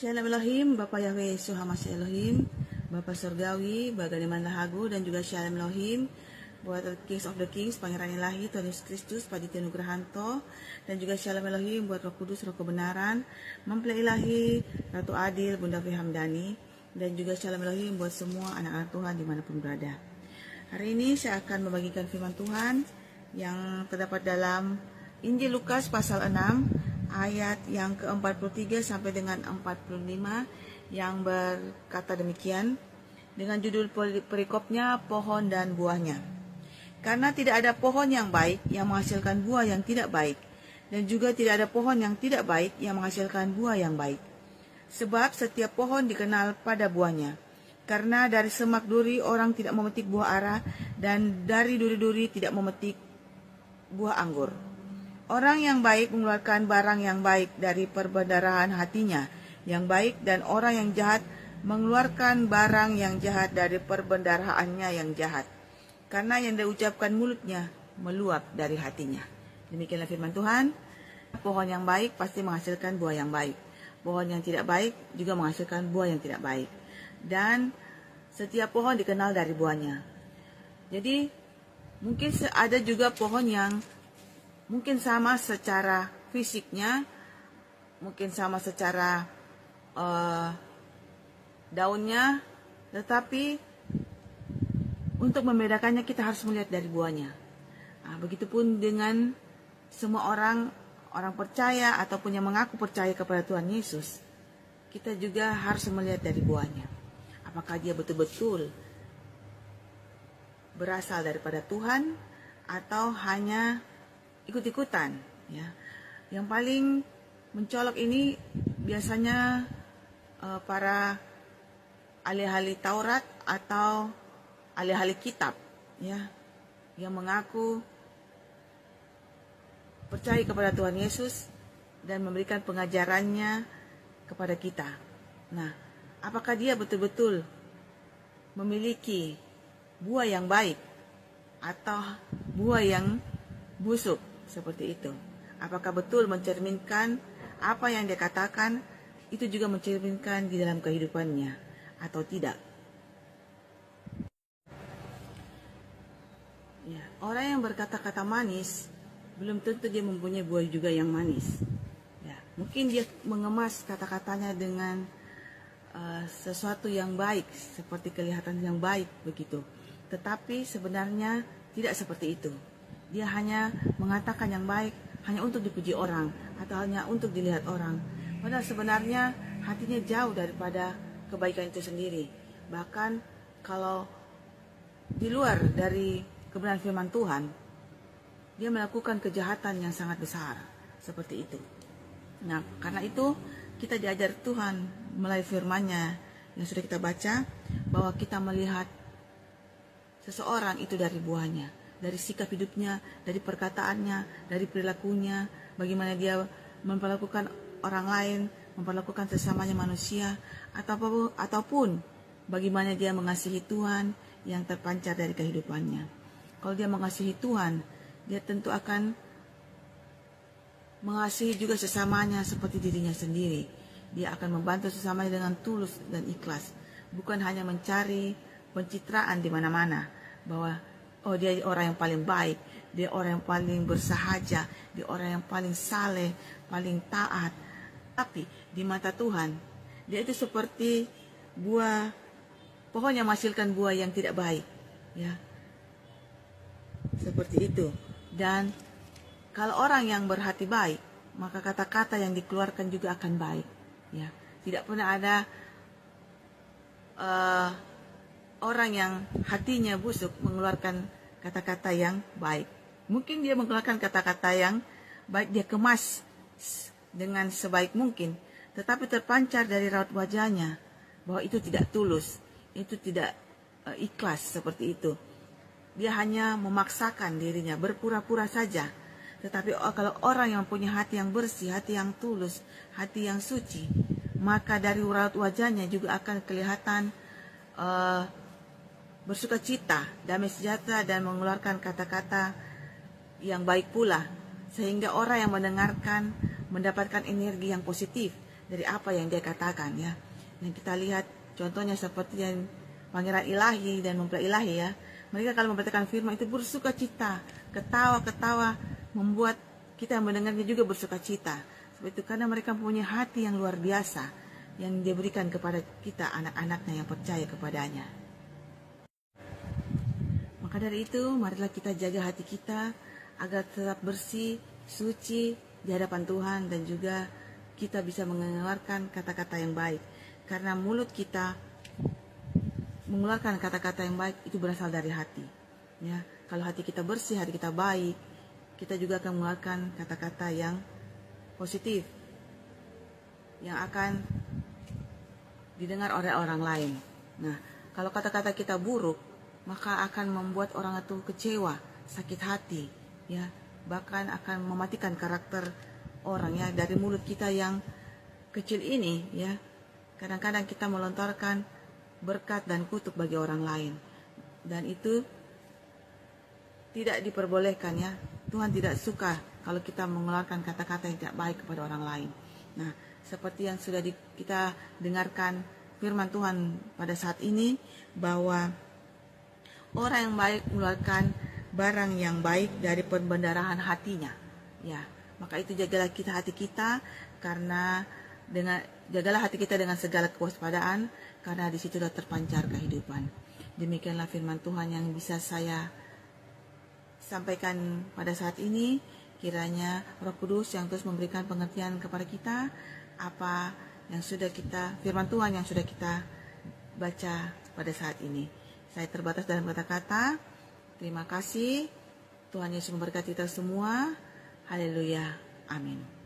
Shalom Elohim, Bapa Yahweh Yesus Hamasya Elohim, Bapa Surgawi, Bagaimana Lahagu, dan juga Shalom Elohim buat Kings of the Kings, Pangeran Ilahi, Tuhan Yesus Kristus, Paditya Nugrahanto, dan juga Shalom Elohim buat Roh Kudus, Roh Kebenaran, Mempelai Ilahi, Ratu Adil, Bunda Fi Hamdani, dan juga Shalom Elohim buat semua anak-anak Tuhan dimanapun berada. Hari ini saya akan membagikan firman Tuhan yang terdapat dalam Injil Lukas pasal 6, ayat yang ke-43 sampai dengan 45 yang berkata demikian dengan judul perikopnya pohon dan buahnya. Karena tidak ada pohon yang baik yang menghasilkan buah yang tidak baik, dan juga tidak ada pohon yang tidak baik yang menghasilkan buah yang baik. Sebab setiap pohon dikenal pada buahnya. Karena dari semak duri orang tidak memetik buah ara, dan dari duri-duri tidak memetik buah anggur. Orang yang baik mengeluarkan barang yang baik dari perbendarahan hatinya yang baik, dan orang yang jahat mengeluarkan barang yang jahat dari perbendarahannya yang jahat. Karena yang diucapkan mulutnya meluap dari hatinya. Demikianlah firman Tuhan. Pohon yang baik pasti menghasilkan buah yang baik. Pohon yang tidak baik juga menghasilkan buah yang tidak baik. Dan setiap pohon dikenal dari buahnya. Jadi mungkin ada juga pohon yang mungkin sama secara fisiknya, mungkin sama secara daunnya, tetapi untuk membedakannya kita harus melihat dari buahnya. Begitupun dengan semua orang percaya ataupun yang mengaku percaya kepada Tuhan Yesus, kita juga harus melihat dari buahnya. Apakah dia betul-betul berasal daripada Tuhan atau hanya ikut-ikutan, ya. Yang paling mencolok ini biasanya para ahli-ahli Taurat atau ahli-ahli kitab, ya, yang mengaku percaya kepada Tuhan Yesus dan memberikan pengajarannya kepada kita. Nah, apakah dia betul-betul memiliki buah yang baik atau buah yang busuk? Seperti itu. Apakah betul mencerminkan apa yang dia katakan itu juga mencerminkan di dalam kehidupannya atau tidak? Ya, orang yang berkata-kata manis belum tentu dia mempunyai buah juga yang manis. Ya, mungkin dia mengemas kata-katanya dengan sesuatu yang baik, seperti kelihatan yang baik begitu. Tetapi sebenarnya tidak seperti itu. Dia hanya mengatakan yang baik hanya untuk dipuji orang atau hanya untuk dilihat orang. Padahal sebenarnya hatinya jauh daripada kebaikan itu sendiri. Bahkan kalau di luar dari kebenaran firman Tuhan, dia melakukan kejahatan yang sangat besar. Seperti itu. Nah, karena itu kita diajar Tuhan melalui firman-Nya yang sudah kita baca, bahwa kita melihat seseorang itu dari buahnya, dari sikap hidupnya, dari perkataannya, dari perilakunya, bagaimana dia memperlakukan orang lain, memperlakukan sesamanya manusia, ataupun bagaimana dia mengasihi Tuhan yang terpancar dari kehidupannya. Kalau dia mengasihi Tuhan, dia tentu akan mengasihi juga sesamanya seperti dirinya sendiri. Dia akan membantu sesamanya dengan tulus dan ikhlas, bukan hanya mencari pencitraan di mana-mana, bahwa oh, dia orang yang paling baik, dia orang yang paling bersahaja, dia orang yang paling saleh, paling taat. Tapi di mata Tuhan, dia itu seperti pohon yang menghasilkan buah yang tidak baik, ya. Seperti itu. Dan kalau orang yang berhati baik, maka kata-kata yang dikeluarkan juga akan baik, ya. Tidak pernah ada orang yang hatinya busuk mengeluarkan kata-kata yang baik. Mungkin dia mengeluarkan kata-kata yang baik, dia kemas dengan sebaik mungkin, tetapi terpancar dari raut wajahnya bahwa itu tidak tulus, itu tidak ikhlas. Seperti itu. Dia hanya memaksakan dirinya, berpura-pura saja. Tetapi kalau orang yang punya hati yang bersih, hati yang tulus, hati yang suci, maka dari raut wajahnya juga akan kelihatan bersukacita, damai sejahtera, dan mengeluarkan kata-kata yang baik pula, sehingga orang yang mendengarkan mendapatkan energi yang positif dari apa yang dia katakan ya. Dan kita lihat contohnya seperti yang pangeran ilahi dan mempelai ilahi ya. Mereka kalau memberitakan firman itu bersuka cita, ketawa-ketawa, membuat kita yang mendengarnya juga bersuka cita. Sebab itu karena mereka punya hati yang luar biasa yang dia berikan kepada kita anak-anaknya yang percaya kepadanya. Maka dari itu marilah kita jaga hati kita agar tetap bersih, suci di hadapan Tuhan, dan juga kita bisa mengeluarkan kata-kata yang baik. Karena mulut kita mengeluarkan kata-kata yang baik itu berasal dari hati. Ya, kalau hati kita bersih, hati kita baik, kita juga akan mengeluarkan kata-kata yang positif yang akan didengar oleh orang lain. Nah, kalau kata-kata kita buruk, maka akan membuat orang itu kecewa, sakit hati, ya, bahkan akan mematikan karakter orang ya. Dari mulut kita yang kecil ini, ya, kadang-kadang kita melontarkan berkat dan kutuk bagi orang lain, dan itu tidak diperbolehkan ya. Tuhan tidak suka kalau kita mengeluarkan kata-kata yang tidak baik kepada orang lain. Nah, seperti yang sudah kita dengarkan firman Tuhan pada saat ini, bahwa orang yang baik mengeluarkan barang yang baik dari pembendarahan hatinya. Ya, maka itu jagalah kita hati kita, karena jagalah hati kita dengan segala kewaspadaan, karena di situ sudah terpancar kehidupan. Demikianlah firman Tuhan yang bisa saya sampaikan pada saat ini. Kiranya Roh Kudus yang terus memberikan pengertian kepada kita apa yang sudah firman Tuhan yang sudah kita baca pada saat ini. Saya terbatas dalam kata-kata. Terima kasih. Tuhan Yesus memberkati kita semua. Haleluya. Amin.